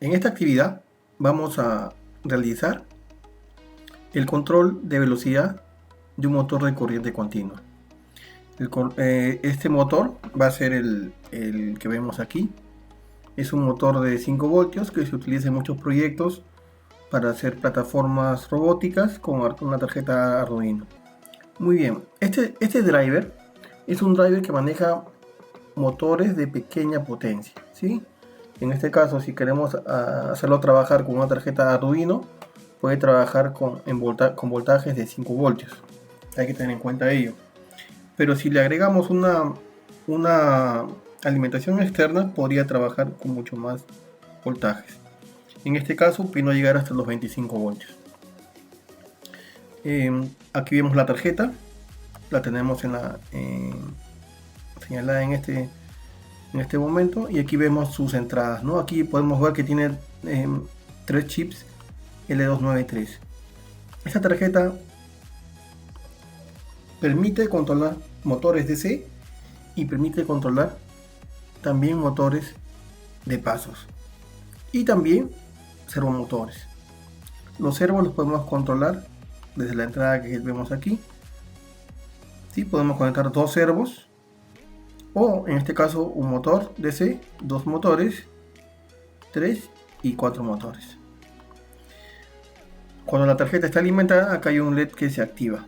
En esta actividad vamos a realizar el control de velocidad de un motor de corriente continua. Este motor va a ser el que vemos aquí. Es un motor de 5 voltios que se utiliza en muchos proyectos para hacer plataformas robóticas con una tarjeta Arduino. Muy bien, este driver es un driver que maneja motores de pequeña potencia, ¿sí? En este caso, si queremos hacerlo trabajar con una tarjeta Arduino, puede trabajar con voltajes de 5 voltios. Hay que tener en cuenta ello. Pero si le agregamos una alimentación externa, podría trabajar con mucho más voltajes. En este caso, no llegar hasta los 25 voltios. Aquí vemos la tarjeta. La tenemos señalada en este momento, y aquí vemos sus entradas, ¿no? Aquí podemos ver que tiene 3 chips L293. Esta tarjeta permite controlar motores DC y permite controlar también motores de pasos y también servomotores. Los servos los podemos controlar desde la entrada que vemos aquí. ¿Sí? Podemos conectar 2 servos, o en este caso un motor DC, 2 motores, 3 y 4 motores. Cuando la tarjeta está alimentada, acá hay un LED que se activa.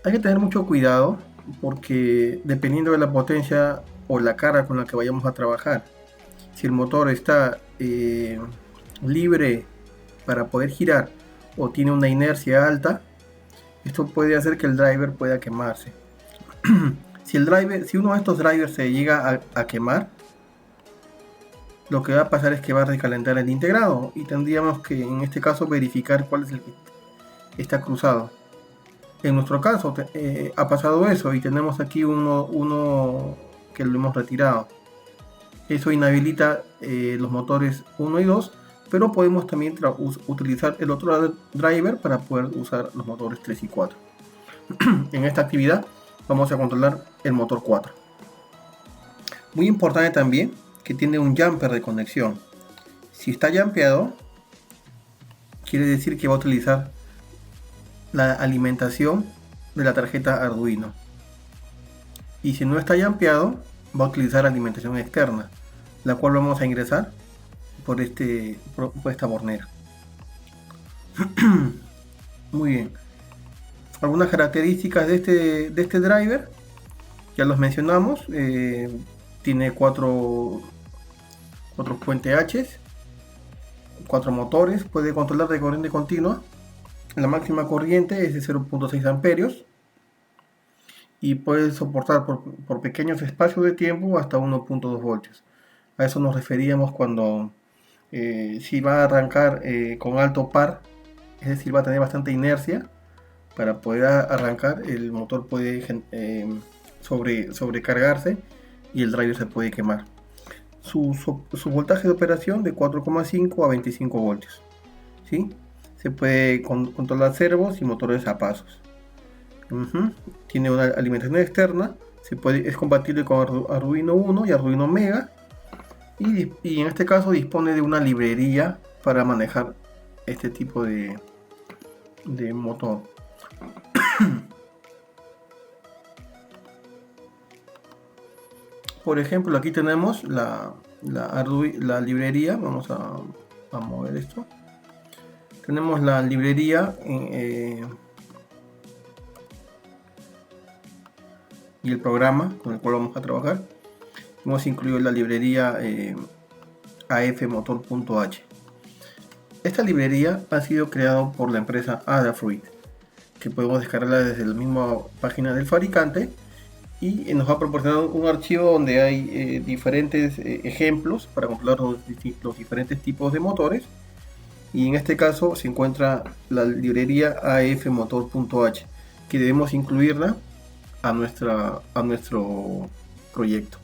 Hay que tener mucho cuidado porque dependiendo de la potencia o la carga con la que vayamos a trabajar, si el motor está libre para poder girar o tiene una inercia alta, esto puede hacer que el driver pueda quemarse. Si uno de estos drivers se llega a quemar, lo que va a pasar es que va a recalentar el integrado y tendríamos que en este caso verificar cuál es el que está cruzado. En nuestro caso ha pasado eso y tenemos aquí uno que lo hemos retirado. Eso inhabilita los motores 1 y 2, pero podemos también utilizar el otro driver para poder usar los motores 3 y 4. En esta actividad vamos a controlar el motor 4. Muy importante también que tiene un jumper de conexión. Si está jumpeado, quiere decir que va a utilizar la alimentación de la tarjeta Arduino, y si no está jumpeado, va a utilizar alimentación externa, la cual vamos a ingresar por esta bornera. Muy bien. Algunas características de este driver ya los mencionamos. Tiene 4 puentes H, 4 motores, puede controlar de corriente continua. La máxima corriente es de 0.6 amperios y puede soportar por pequeños espacios de tiempo hasta 1.2 voltios. A eso nos referíamos cuando si va a arrancar con alto par, es decir, va a tener bastante inercia. Para poder arrancar, el motor puede sobrecargarse y el driver se puede quemar. Su voltaje de operación de 4,5 a 25 voltios. ¿Sí? Se puede controlar servos y motores a pasos. Tiene una alimentación externa. Es compatible con Arduino Uno y Arduino Mega. Y en este caso dispone de una librería para manejar este tipo de motor. Por ejemplo, aquí tenemos la librería. Vamos a mover esto. Tenemos la librería y el programa con el cual vamos a trabajar. Hemos incluido la librería afmotor.h. Esta librería ha sido creada por la empresa Adafruit, que podemos descargarla desde la misma página del fabricante, y nos ha proporcionado un archivo donde hay diferentes ejemplos para controlar los diferentes tipos de motores. Y en este caso se encuentra la librería afmotor.h, que debemos incluirla a nuestro proyecto.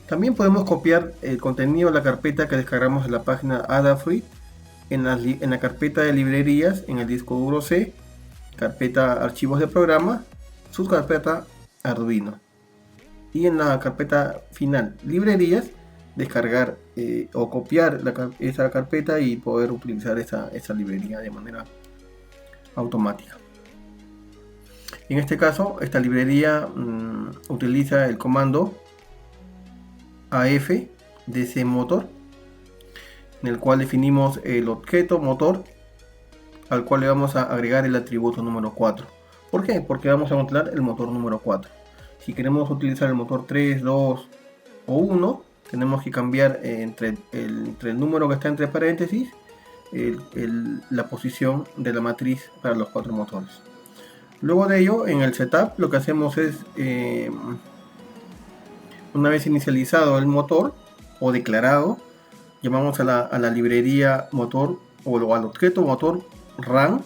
También podemos copiar el contenido de la carpeta que descargamos de la página Adafruit en la carpeta de librerías, en el disco duro C, carpeta archivos de programa, subcarpeta Arduino, y en la carpeta final librerías descargar o copiar esa carpeta y poder utilizar esa librería de manera automática. En este caso, esta librería utiliza el comando AF de ese motor, en el cual definimos el objeto motor al cual le vamos a agregar el atributo número 4. ¿Por qué? Porque vamos a controlar el motor número 4. Si queremos utilizar el motor 3, 2 o 1, tenemos que cambiar entre el número que está entre paréntesis la posición de la matriz para los 4 motores. Luego de ello, en el setup lo que hacemos es, una vez inicializado el motor o declarado, llamamos a la librería motor o al objeto motor run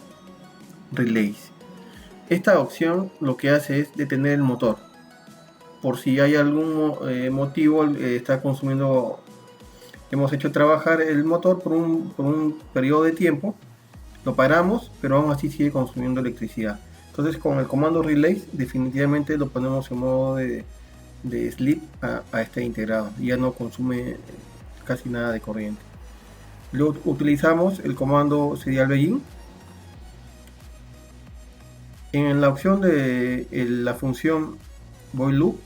relays. Esta opción lo que hace es detener el motor. Por si hay algún motivo está consumiendo, hemos hecho trabajar el motor por un periodo de tiempo, lo paramos, pero aún así sigue consumiendo electricidad. Entonces con el comando relays definitivamente lo ponemos en modo de sleep a este integrado, ya no consume casi nada de corriente. Luego utilizamos el comando serial begin. En la opción de la función void loop,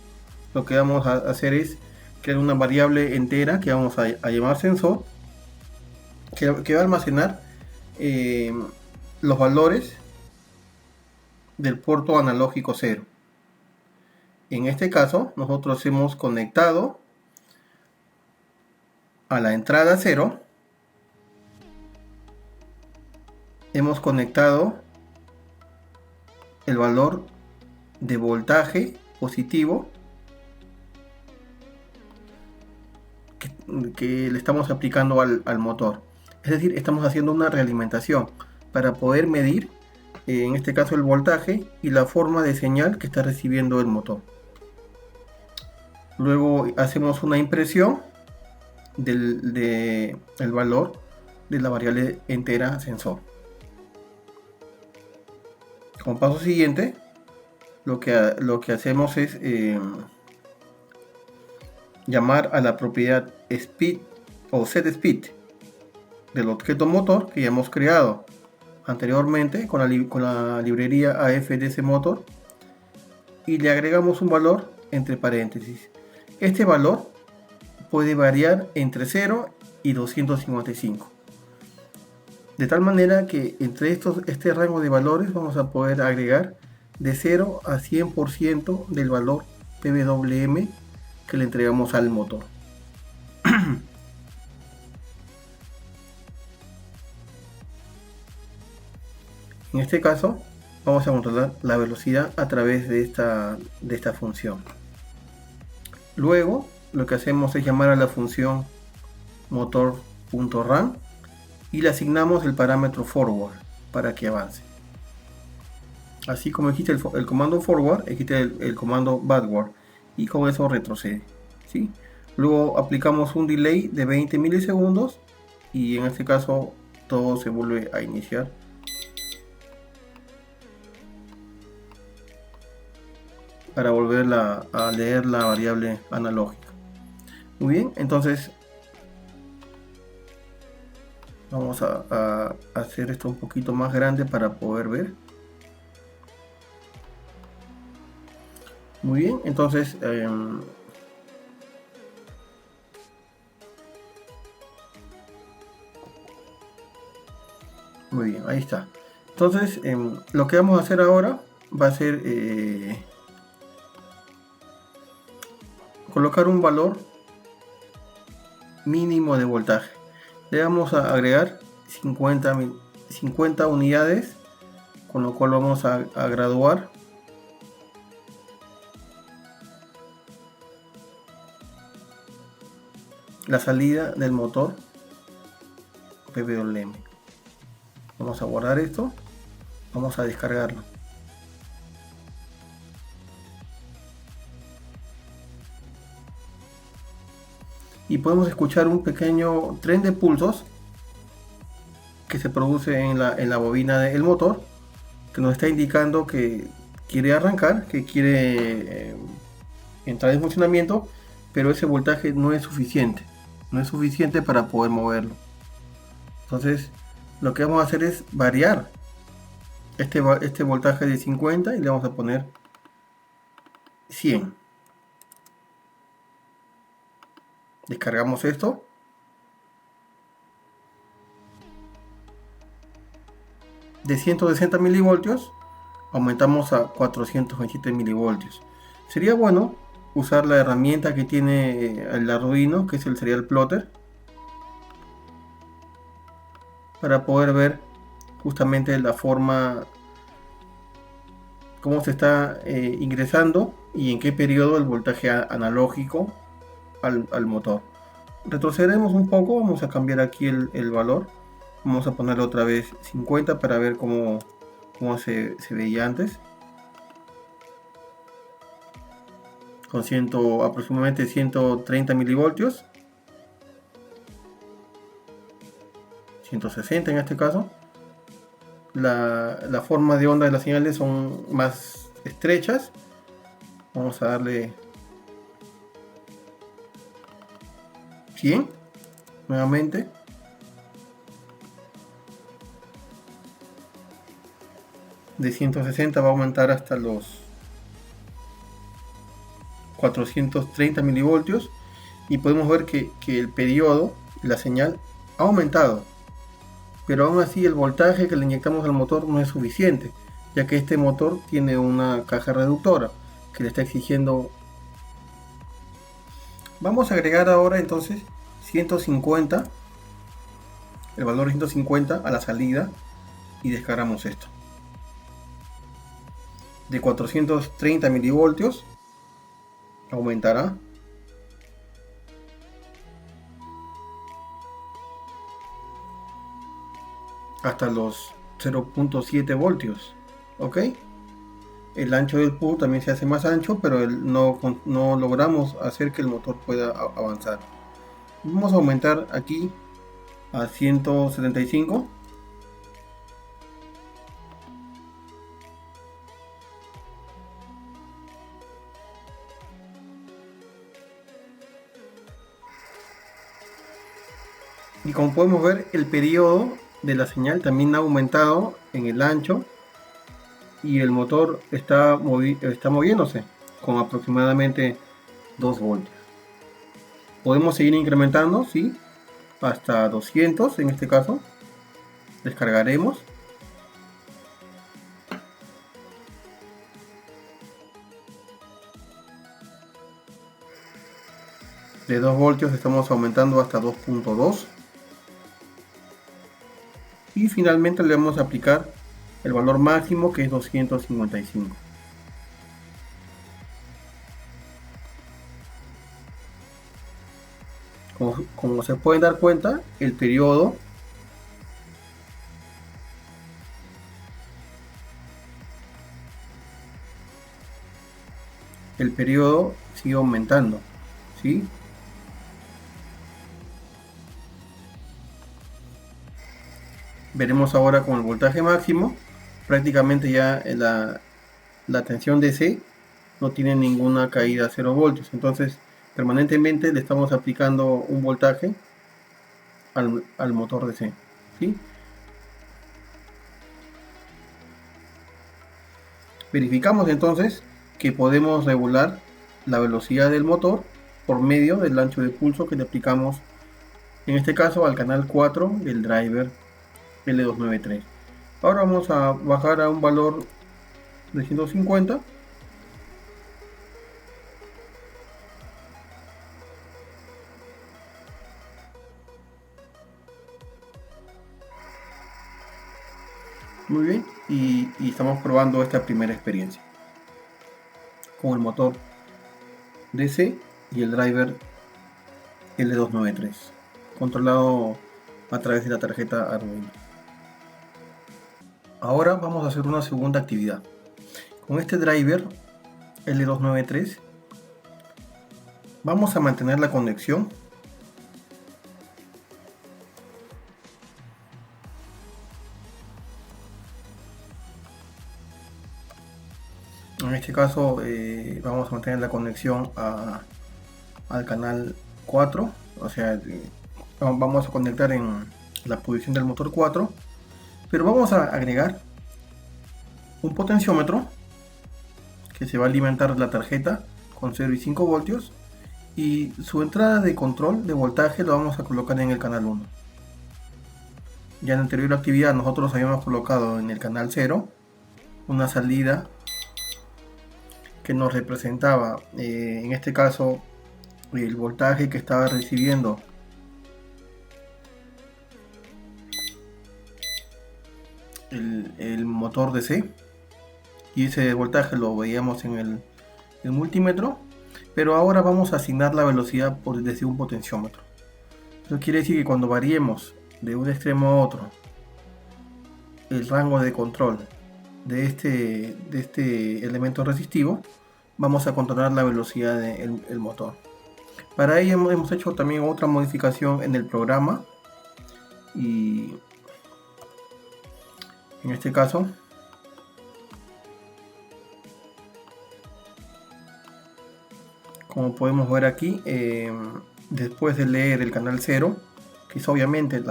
lo que vamos a hacer es crear una variable entera que vamos a llamar sensor, que va a almacenar los valores del puerto analógico 0. En este caso, nosotros hemos conectado a la entrada 0, hemos conectado el valor de voltaje positivo que le estamos aplicando al motor. Es decir, estamos haciendo una realimentación para poder medir, en este caso, el voltaje y la forma de señal que está recibiendo el motor. Luego hacemos una impresión del valor de la variable entera sensor. Como paso siguiente, lo que hacemos es llamar a la propiedad speed o setSpeed del objeto motor que ya hemos creado anteriormente con la librería AF de ese motor, y le agregamos un valor entre paréntesis. Este valor puede variar entre 0 y 255. De tal manera que entre este rango de valores vamos a poder agregar de 0 a 100% del valor PWM que le entregamos al motor. En este caso vamos a controlar la velocidad a través de esta función. Luego lo que hacemos es llamar a la función motor.run y le asignamos el parámetro forward para que avance. Así como existe el comando forward, existe el comando backward, y con eso retrocede, ¿sí? Luego aplicamos un delay de 20 milisegundos y en este caso todo se vuelve a iniciar. Para volver a leer la variable analógica. Muy bien, entonces vamos a hacer esto un poquito más grande para poder ver. Muy bien, entonces muy bien, ahí está. Entonces lo que vamos a hacer ahora va a ser colocar un valor mínimo de voltaje. Le vamos a agregar 50 unidades, con lo cual vamos a graduar la salida del motor PWM. Vamos a guardar esto, vamos a descargarlo. Y podemos escuchar un pequeño tren de pulsos que se produce en la bobina del motor, que nos está indicando que quiere arrancar, que quiere entrar en funcionamiento, pero ese voltaje no es suficiente. no es suficiente para poder moverlo. Entonces lo que vamos a hacer es variar este voltaje de 50 y le vamos a poner 100. Descargamos esto. De 160 milivoltios aumentamos a 427 milivoltios. Sería bueno usar la herramienta que tiene el Arduino, que es el serial plotter, para poder ver justamente la forma, cómo se está ingresando y en qué periodo el voltaje analógico al motor. Retrocederemos un poco, vamos a cambiar aquí el valor, vamos a ponerle otra vez 50 para ver cómo se veía antes, con aproximadamente 130 milivoltios, 160 en este caso. La forma de onda de las señales son más estrechas. Vamos a darle 100 nuevamente. De 160 va a aumentar hasta los 430 milivoltios y podemos ver que el periodo de la señal ha aumentado, pero aún así el voltaje que le inyectamos al motor no es suficiente, ya que este motor tiene una caja reductora que le está exigiendo. Vamos a agregar ahora entonces 150, el valor de 150 a la salida, y descargamos esto. De 430 milivoltios aumentará hasta los 0.7 voltios. ¿Ok? El ancho del PU también se hace más ancho, pero no logramos hacer que el motor pueda avanzar. Vamos a aumentar aquí a 175. Y como podemos ver, el periodo de la señal también ha aumentado en el ancho y el motor está moviéndose con aproximadamente 2 voltios. Podemos seguir incrementando, ¿sí? Hasta 200 en este caso. Descargaremos. De 2 voltios estamos aumentando hasta 2.2. Y finalmente le vamos a aplicar el valor máximo, que es 255. Como se pueden dar cuenta, el periodo sigue aumentando, ¿sí? Veremos ahora con el voltaje máximo, prácticamente ya la tensión DC no tiene ninguna caída a 0 voltios, entonces permanentemente le estamos aplicando un voltaje al motor DC, ¿sí? Verificamos entonces que podemos regular la velocidad del motor por medio del ancho de pulso que le aplicamos, en este caso al canal 4 del driver L293. Ahora vamos a bajar a un valor de 150. Muy bien, y estamos probando esta primera experiencia con el motor DC y el driver L293 controlado a través de la tarjeta Arduino. Ahora vamos a hacer una segunda actividad. Con este driver L293 vamos a mantener la conexión en este caso. Vamos a mantener la conexión al canal 4 o sea, vamos a conectar en la posición del motor 4, pero vamos a agregar un potenciómetro que se va a alimentar la tarjeta con 0 y 5 voltios, y su entrada de control de voltaje lo vamos a colocar en el canal 1. Ya en la anterior actividad nosotros habíamos colocado en el canal 0 una salida que nos representaba, en este caso, el voltaje que estaba recibiendo el motor DC, y ese voltaje lo veíamos en el multímetro, pero ahora vamos a asignar la velocidad desde un potenciómetro. Eso quiere decir que cuando variemos de un extremo a otro el rango de control de este elemento resistivo, vamos a controlar la velocidad del motor. Para ello hemos hecho también otra modificación en el programa, y en este caso como podemos ver aquí, después de leer el canal 0, que es obviamente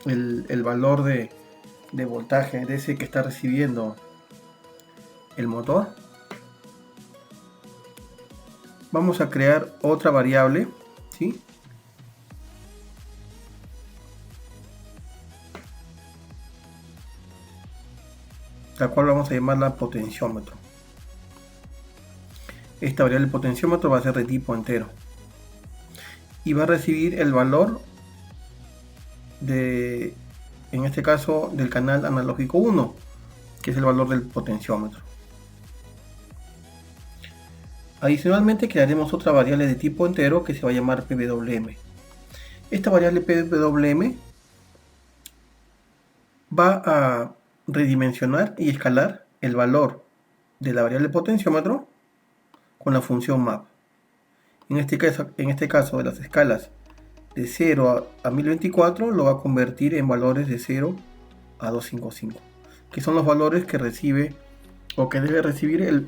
el valor de voltaje de ese que está recibiendo el motor, vamos a crear otra variable, ¿sí? La cual vamos a llamarla potenciómetro. Esta variable potenciómetro va a ser de tipo entero y va a recibir el valor de, en este caso, del canal analógico 1, que es el valor del potenciómetro. Adicionalmente crearemos otra variable de tipo entero que se va a llamar PWM. Esta variable PWM va a redimensionar y escalar el valor de la variable potenciómetro con la función map. En este caso de las escalas de 0 a 1024 lo va a convertir en valores de 0 a 255, que son los valores que recibe o que debe recibir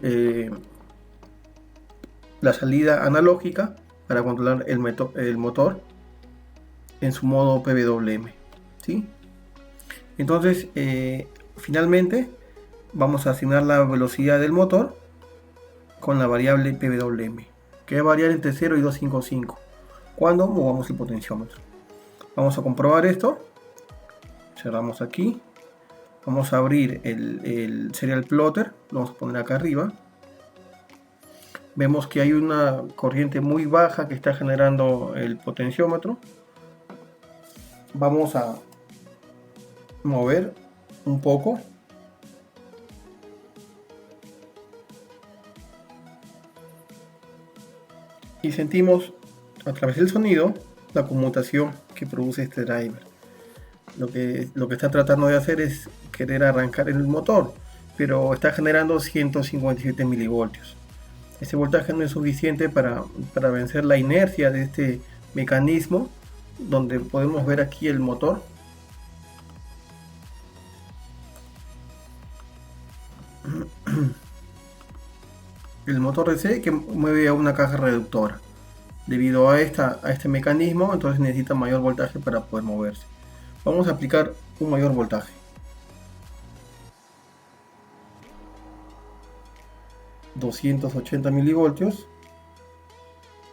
la salida analógica para controlar el motor en su modo PWM, ¿sí? Entonces, finalmente vamos a asignar la velocidad del motor con la variable PWM, que va a variar entre 0 y 255 cuando movamos el potenciómetro. Vamos a comprobar esto. Cerramos aquí. Vamos a abrir el serial plotter, lo vamos a poner acá arriba. Vemos que hay una corriente muy baja que está generando el potenciómetro. Vamos a mover un poco. Y sentimos a través del sonido la conmutación que produce este driver. Lo que está tratando de hacer es querer arrancar el motor, pero está generando 157 milivoltios. Este voltaje no es suficiente para vencer la inercia de este mecanismo, donde podemos ver aquí el motor. El motor DC que mueve a una caja reductora. Debido a este mecanismo, entonces necesita mayor voltaje para poder moverse. Vamos a aplicar un mayor voltaje. 280 milivoltios,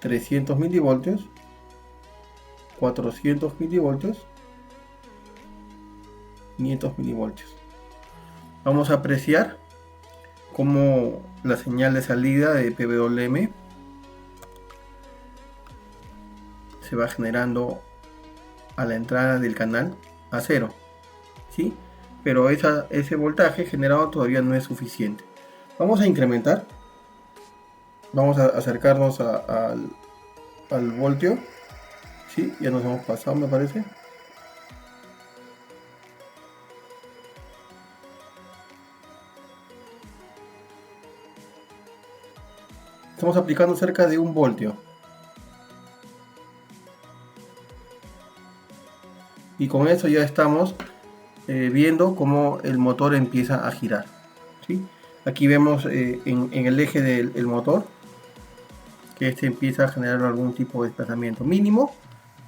300 milivoltios, 400 milivoltios, 500 milivoltios. Vamos a apreciar cómo la señal de salida de PWM se va generando a la entrada del canal a 0, ¿sí? Pero ese voltaje generado todavía no es suficiente. Vamos a incrementar. Vamos a acercarnos al voltio. ¿Sí? Ya nos hemos pasado, me parece. Estamos aplicando cerca de 1 voltio. Y con eso ya estamos viendo cómo el motor empieza a girar, ¿sí? Aquí vemos en el eje del motor que este empieza a generar algún tipo de desplazamiento mínimo,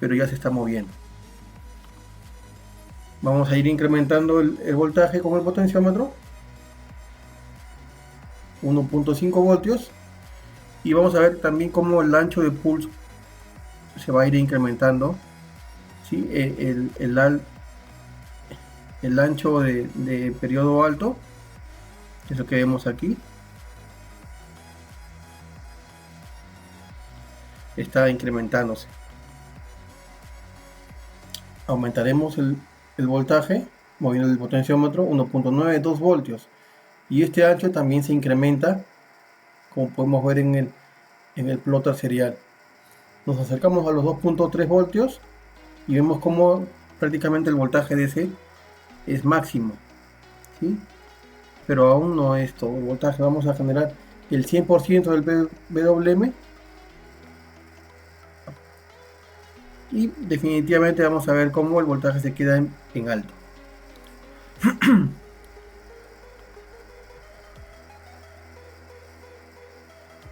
pero ya se está moviendo. Vamos a ir incrementando el voltaje con el potenciómetro, 1.5 voltios, y vamos a ver también cómo el ancho de pulso se va a ir incrementando, ¿sí? El ancho de periodo alto, que es lo que vemos aquí, está incrementándose. Aumentaremos el voltaje moviendo el potenciómetro, 1.92 voltios, y este ancho también se incrementa, como podemos ver en el plotter serial. Nos acercamos a los 2.3 voltios y vemos como prácticamente el voltaje de ese es máximo, ¿sí? Pero aún no es todo el voltaje. Vamos a generar el 100% del PWM y definitivamente vamos a ver cómo el voltaje se queda en alto.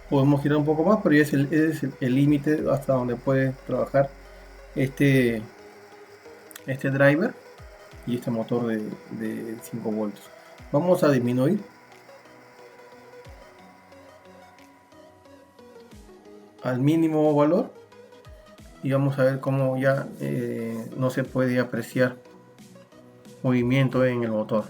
Podemos girar un poco más, pero ya es el límite hasta donde puede trabajar este driver y este motor de 5 voltios. Vamos a disminuir al mínimo valor y vamos a ver cómo ya no se puede apreciar movimiento en el motor.